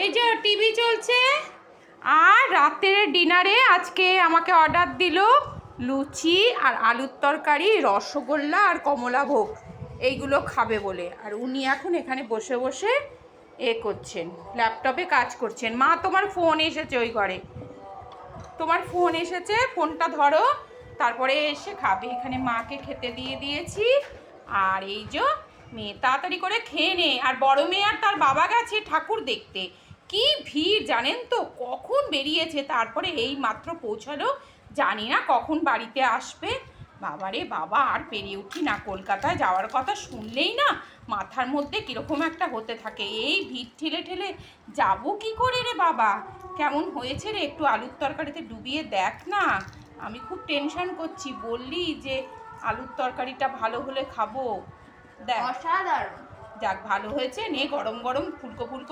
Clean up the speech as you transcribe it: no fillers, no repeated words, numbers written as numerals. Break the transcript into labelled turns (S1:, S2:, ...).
S1: এই যে টিভি চলছে। আর রাতের ডিনারে আজকে আমাকে অর্ডার দিল লুচি আর আলুর তরকারি, রসগোল্লা আর কমলাভোগ, এইগুলো খাবে বলে। আর উনি এখন এখানে বসে বসে করছেন, ল্যাপটপে কাজ করছেন। মা, তোমার ফোন এসেছে ওই ঘরে, তোমার ফোন এসেছে, ফোনটা ধরো, তারপরে এসে খাবে। এখানে মাকে খেতে দিয়ে দিয়েছি। আর এই যে মেয়ে, তাড়াতাড়ি করে খেয়ে নে। আর বড় মেয়ে আর তার বাবা গেছে ঠাকুর দেখতে। কি ভিড় জানেন তো, কখন বেরিয়েছে, তারপরে এই মাত্র পৌঁছালো। জানি না কখন বাড়িতে আসবে। বাবারে বাবা, আর পেরিয়ে উঠি না। কলকাতায় যাওয়ার কথা শুনলেই না মাথার মধ্যে কীরকম একটা হতে থাকে। এই ভিড় ঠেলে ঠেলে যাবো কি করে রে বাবা। কেমন হয়েছে রে, একটু আলুর তরকারিতে ডুবিয়ে দেখ না। আমি খুব টেনশন করছি। বললি যে আলুর তরকারিটা ভালো হলে খাবো। দেখ,
S2: অসাধারণ।
S1: যাক ভালো হয়েছে, নে গরম গরম ফুলকো ফুলকো